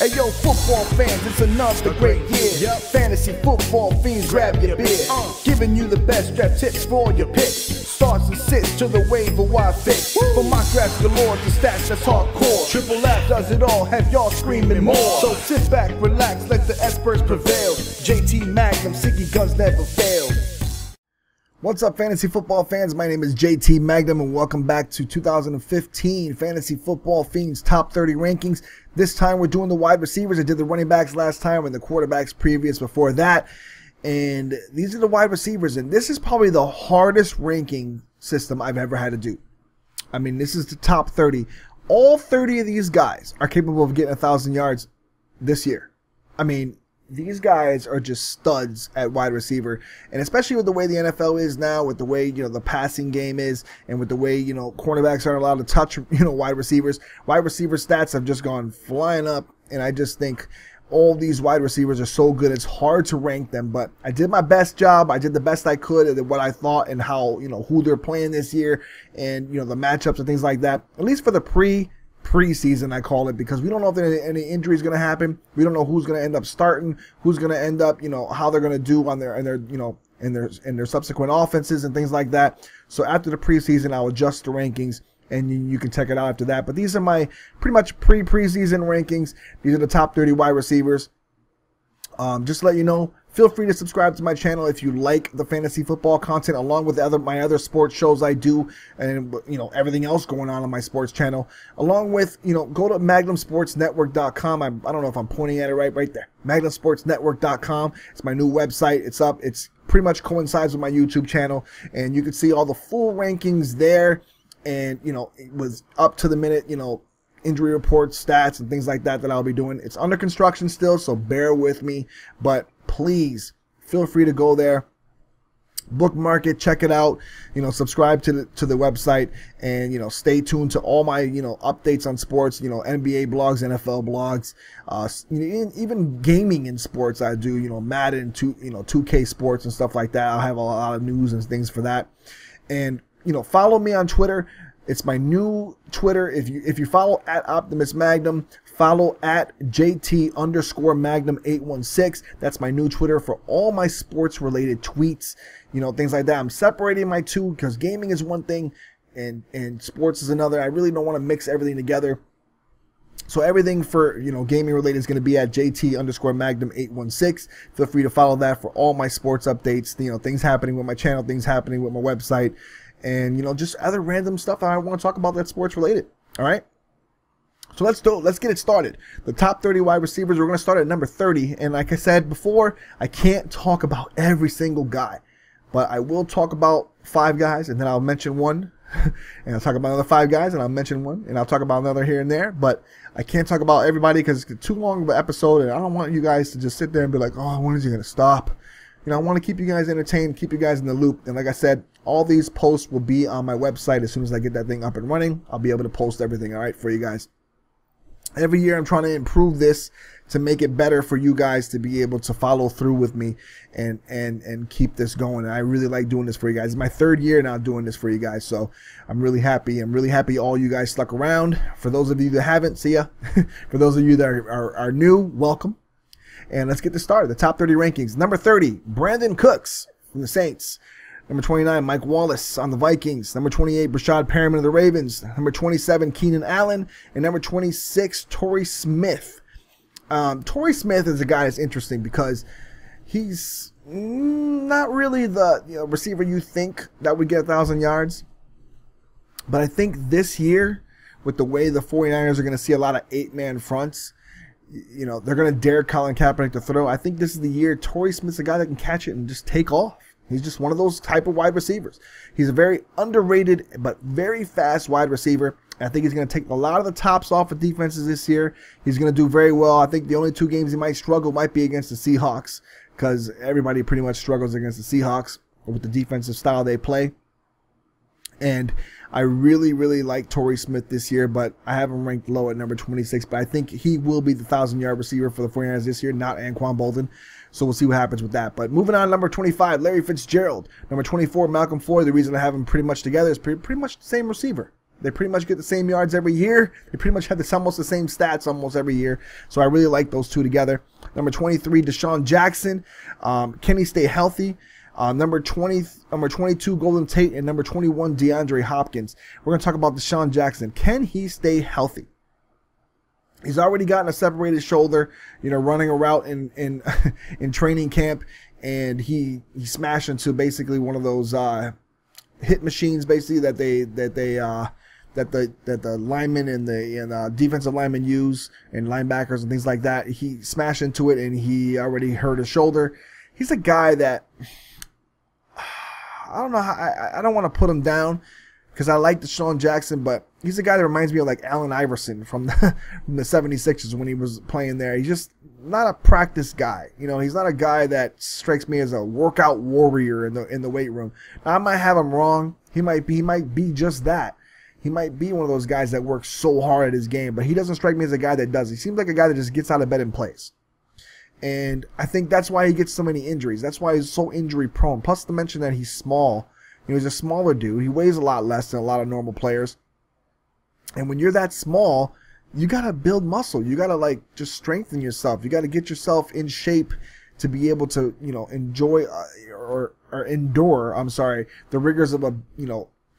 Hey yo, football fans, it's another great year. Fantasy football fiends, grab your beer. Giving you the best draft tips for all your picks. Starts and sits to the waiver wire fix. From my drafts galore to stats that's hardcore. Triple F does it all, have y'all screaming more. So sit back, relax, let the experts prevail. JT Magnum, Siggy guns never fail. What's up, fantasy football fans? My name is JT Magnum, and welcome back to 2015 Fantasy Football Fiends Top 30 Rankings. This time we're doing the wide receivers. I did the running backs last time and the quarterbacks previous before that. And these are the wide receivers, and this is probably the hardest ranking system I've ever had to do. I mean, this is the top 30. All 30 of these guys are capable of getting 1,000 yards this year. I mean, these guys are just studs at wide receiver, and especially with the way the NFL is now, with the way, you know, the passing game is, and with the way, you know, cornerbacks aren't allowed to touch, you know, wide receivers. Wide receiver stats have just gone flying up, and I just think all these wide receivers are so good. It's hard to rank them, but I did my best job. I did the best I could at what I thought and how, you know, who they're playing this year, and, you know, the matchups and things like that. At least for the preseason, I call it, because we don't know if there any injuries going to happen. We don't know who's going to end up starting, who's going to end up, you know, how they're going to do on their you know, in their subsequent offenses and things like that. So after the preseason, I'll adjust the rankings, and you can check it out after that. But these are my pretty much preseason rankings. These are the top 30 wide receivers. Just to let you know, feel free to subscribe to my channel if you like the fantasy football content, along with my other sports shows I do, and, you know, everything else going on my sports channel. Along with, you know, go to magnumsportsnetwork.com. I don't know if I'm pointing at it right there. magnumsportsnetwork.com. It's my new website. It's up. It's pretty much coincides with my YouTube channel, and you can see all the full rankings there. And, you know, it was up to the minute, you know, injury reports, stats, and things like that I'll be doing. It's under construction still, so bear with me. But please feel free to go there, bookmark it, check it out, you know, subscribe to the website, and, you know, stay tuned to all my, you know, updates on sports, you know, NBA blogs, NFL blogs, even gaming in sports. I do, you know, Madden, 2K sports and stuff like that. I'll have a lot of news and things for that. And, you know, follow me on Twitter. It's my new Twitter. If you follow at Optimus Magnum, follow at JT_Magnum816. That's my new Twitter for all my sports related tweets, you know, things like that. I'm separating my two because gaming is one thing and sports is another. I really don't want to mix everything together. So everything for, you know, gaming related is going to be at JT_Magnum816. Feel free to follow that for all my sports updates, you know, things happening with my channel, things happening with my website, and, you know, just other random stuff that I want to talk about that's sports related. All right. So let's get it started. The top 30 wide receivers. We're going to start at number 30. And like I said before, I can't talk about every single guy, but I will talk about 5 guys, and then I'll mention one. And I'll talk about another 5 guys, and I'll mention one, and I'll talk about another here and there. But I can't talk about everybody because it's too long of an episode, and I don't want you guys to just sit there and be like, oh, when is he going to stop? You know, I want to keep you guys entertained, keep you guys in the loop. And like I said, all these posts will be on my website as soon as I get that thing up and running. I'll be able to post everything, all right, for you guys. Every year I'm trying to improve this to make it better for you guys to be able to follow through with me and keep this going. And I really like doing this for you guys. It's my 3rd year now doing this for you guys, so I'm really happy. I'm really happy all you guys stuck around. For those of you that haven't, see ya. For those of you that are new, welcome. And let's get this started. The top 30 rankings. Number 30, Brandon Cooks from the Saints. Number 29, Mike Wallace on the Vikings. Number 28, Brashad Perriman of the Ravens. Number 27, Keenan Allen. And number 26, Torrey Smith. Torrey Smith is a guy that's interesting because he's not really the, you know, receiver you think that would get 1,000 yards. But I think this year, with the way the 49ers are going to see a lot of 8-man fronts, you know, they're going to dare Colin Kaepernick to throw. I think this is the year Torrey Smith's a guy that can catch it and just take off. He's just one of those type of wide receivers. He's a very underrated but very fast wide receiver. I think he's going to take a lot of the tops off of defenses this year. He's going to do very well. I think the only 2 games he might struggle might be against the Seahawks, because everybody pretty much struggles against the Seahawks with the defensive style they play. And I really, really like Torrey Smith this year, but I have him ranked low at number 26. But I think he will be the 1,000-yard receiver for the 49ers this year, not Anquan Bolden. So we'll see what happens with that. But moving on, number 25, Larry Fitzgerald. Number 24, Malcolm Floyd. The reason I have him pretty much together is pretty much the same receiver. They pretty much get the same yards every year. They pretty much have almost the same stats almost every year. So I really like those two together. Number 23, Deshaun Jackson. Can he stay healthy? Number 22, Golden Tate, and number 21, DeAndre Hopkins. We're going to talk about Deshaun Jackson. Can he stay healthy? He's already gotten a separated shoulder, running a route in in training camp, and he smashed into basically one of those hit machines, basically that the linemen and the defensive linemen use, and linebackers and things like that. He smashed into it, and he already hurt his shoulder. He's a guy that I don't know how, I don't want to put him down because I like Deshaun Jackson, but he's a guy that reminds me of like Allen Iverson from the 76ers when he was playing there. He's just not a practice guy. He's not a guy that strikes me as a workout warrior in the weight room. Now, I might have him wrong. He might be just that. He might be one of those guys that works so hard at his game, but he doesn't strike me as a guy that does. He seems like a guy that just gets out of bed and plays. And I think that's why he gets so many injuries. That's why he's so injury prone. Plus to mention that he's small. He's a smaller dude. He weighs a lot less than a lot of normal players. And when you're that small, you got to build muscle. You got to just strengthen yourself. You got to get yourself in shape to be able to, enjoy or endure, the rigors of a,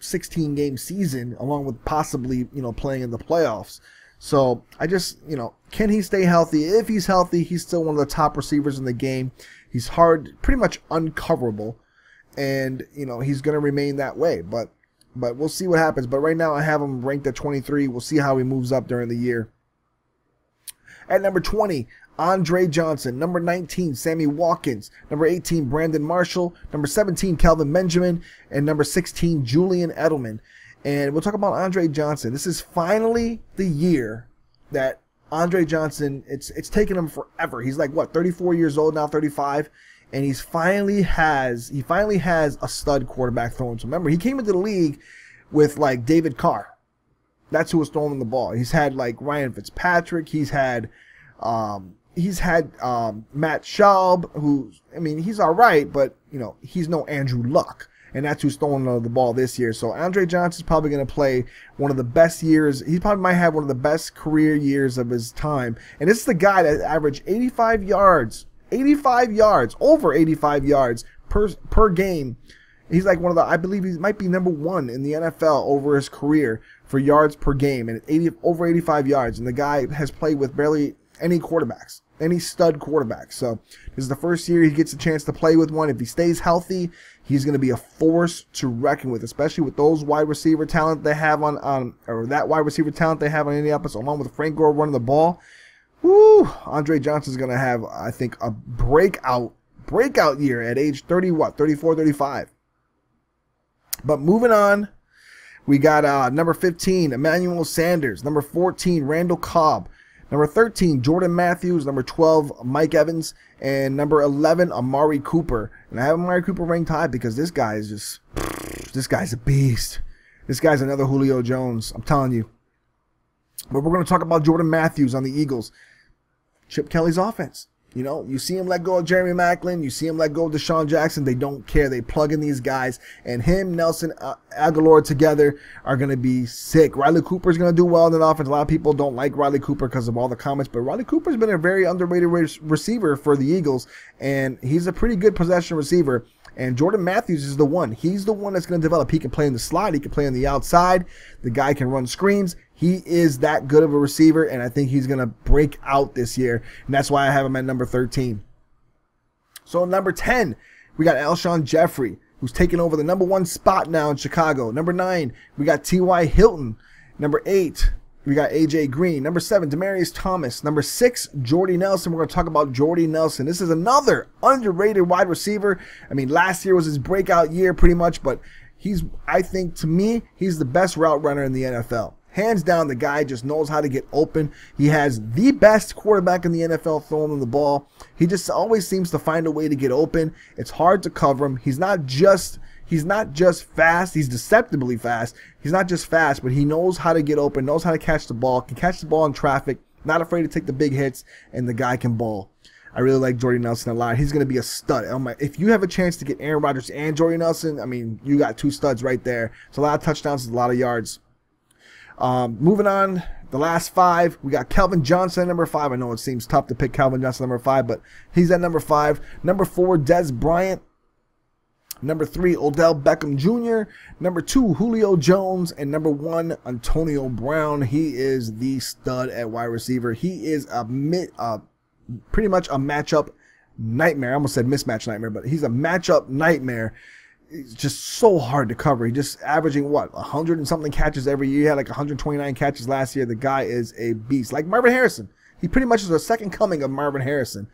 16-game season, along with possibly, playing in the playoffs. So I just, can he stay healthy? If he's healthy, he's still one of the top receivers in the game. He's pretty much uncoverable, and he's going to remain that way. But we'll see what happens. But right now I have him ranked at 23. We'll see how he moves up during the year. At number 20, Andre Johnson. Number 19, Sammy Watkins. Number 18, Brandon Marshall. Number 17, Kelvin Benjamin. And number 16, Julian Edelman. And we'll talk about Andre Johnson. This is finally the year that Andre Johnson, it's taken him forever. He's like, 34 years old now, 35. And he finally has a stud quarterback throwing. So remember, he came into the league with David Carr. That's who was throwing the ball. He's had Ryan Fitzpatrick. He's had Matt Schaub, who, he's all right, but he's no Andrew Luck. And that's who's throwing the ball this year. So Andre Johnson's probably going to play one of the best years. He probably might have one of the best career years of his time. And this is the guy that averaged 85 yards, over 85 yards per game. He's I believe he might be number 1 in the NFL over his career for yards per game, and over 85 yards. And the guy has played with barely any quarterbacks, any stud quarterbacks. So this is the first year he gets a chance to play with one. If he stays healthy, he's going to be a force to reckon with, especially with those wide receiver talent they have that wide receiver talent they have on Indianapolis, along with Frank Gore running the ball. Woo! Andre Johnson's going to have, I think, a breakout year at age 34, 35. But moving on, we got number 15, Emmanuel Sanders. Number 14, Randall Cobb. Number 13, Jordan Matthews. Number 12, Mike Evans. And number 11, Amari Cooper. And I have Amari Cooper ranked high because this guy is this guy's a beast. This guy's another Julio Jones, I'm telling you. But we're going to talk about Jordan Matthews on the Eagles. Chip Kelly's offense. You see him let go of Jeremy Maclin. You see him let go of Deshaun Jackson. They don't care. They plug in these guys. And him, Nelson Aguilar together are going to be sick. Riley Cooper's going to do well in that offense. A lot of people don't like Riley Cooper because of all the comments. But Riley Cooper's been a very underrated receiver for the Eagles. And he's a pretty good possession receiver. And Jordan Matthews is the one. He's the one that's going to develop. He can play in the slot. He can play on the outside. The guy can run screens. He is that good of a receiver, and I think he's going to break out this year. And that's why I have him at number 13. So number 10, we got Alshon Jeffrey, who's taking over the number 1 spot now in Chicago. Number 9, we got T.Y. Hilton. Number 8, we got A.J. Green. Number 7, Demaryius Thomas. Number 6, Jordy Nelson. We're going to talk about Jordy Nelson. This is another underrated wide receiver. Last year was his breakout year pretty much, but I think, to me, he's the best route runner in the NFL. Hands down, the guy just knows how to get open. He has the best quarterback in the NFL throwing him the ball. He just always seems to find a way to get open. It's hard to cover him. He's not just fast. He's deceptively fast. He's not just fast, but he knows how to get open, knows how to catch the ball, can catch the ball in traffic, not afraid to take the big hits, and the guy can ball. I really like Jordy Nelson a lot. He's going to be a stud. If you have a chance to get Aaron Rodgers and Jordy Nelson, you got 2 studs right there. It's a lot of touchdowns, it's a lot of yards. Moving on, the last 5, we got Calvin Johnson at number 5. I know it seems tough to pick Calvin Johnson at number 5, but he's at number 5. Number 4, Des Bryant. Number 3, Odell Beckham Jr. Number 2, Julio Jones. And number 1, Antonio Brown. He is the stud at wide receiver. He is pretty much a matchup nightmare. I almost said mismatch nightmare, but he's a matchup nightmare. It's just so hard to cover. He just averaging, what, 100 and something catches every year. He had like 129 catches last year. The guy is a beast. Like Marvin Harrison. He pretty much is the second coming of Marvin Harrison.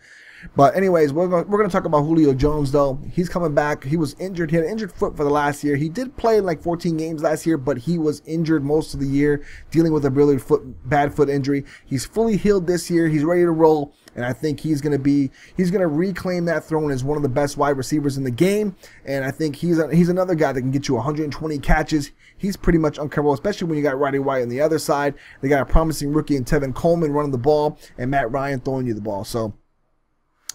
But anyways, we're going to talk about Julio Jones, though. He's coming back. He was injured. He had an injured foot for the last year. He did play in like 14 games last year, but he was injured most of the year, dealing with a really bad foot injury. He's fully healed this year. He's ready to roll, and I think he's going to reclaim that throne as one of the best wide receivers in the game. And I think he's another guy that can get you 120 catches. He's pretty much uncoverable, especially when you got Roddy White on the other side. They got a promising rookie in Tevin Coleman running the ball, and Matt Ryan throwing you the ball. So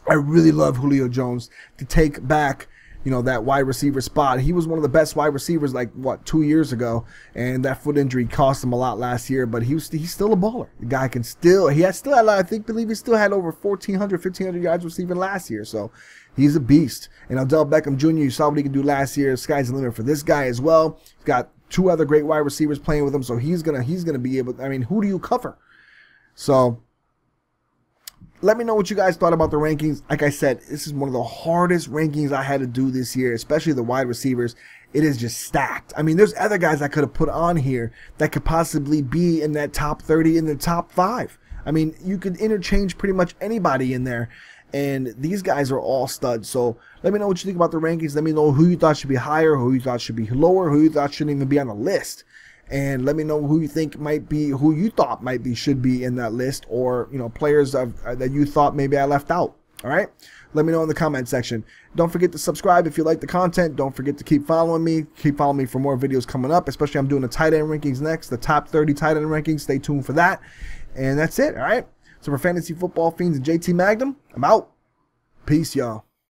I really love Julio Jones to take back, you know, that wide receiver spot. He was one of the best wide receivers, like, what, 2 years ago, and that foot injury cost him a lot last year, but he's still a baller. The guy can still, I believe he still had over 1,400, 1,500 yards receiving last year, so he's a beast. And Odell Beckham Jr., you saw what he could do last year. Sky's the limit for this guy as well. He's got 2 other great wide receivers playing with him, so he's gonna be able, I mean, who do you cover? So let me know what you guys thought about the rankings. Like I said, this is one of the hardest rankings I had to do this year, especially the wide receivers. It is just stacked. I mean, there's other guys I could have put on here that could possibly be in that top 30, in the top 5. I mean, you could interchange pretty much anybody in there, and these guys are all studs. So let me know what you think about the rankings. Let me know who you thought should be higher, who you thought should be lower, who you thought shouldn't even be on the list. And let me know who you think should be in that list, or, you know, players that you thought maybe I left out. All right, let me know in the comment section. Don't forget to subscribe if you like the content. Don't forget to keep following me. Keep following me for more videos coming up. Especially, I'm doing the tight end rankings next, the top 30 tight end rankings. Stay tuned for that. And that's it. All right. So for Fantasy Football Fiends and JT Magnum, I'm out. Peace, y'all.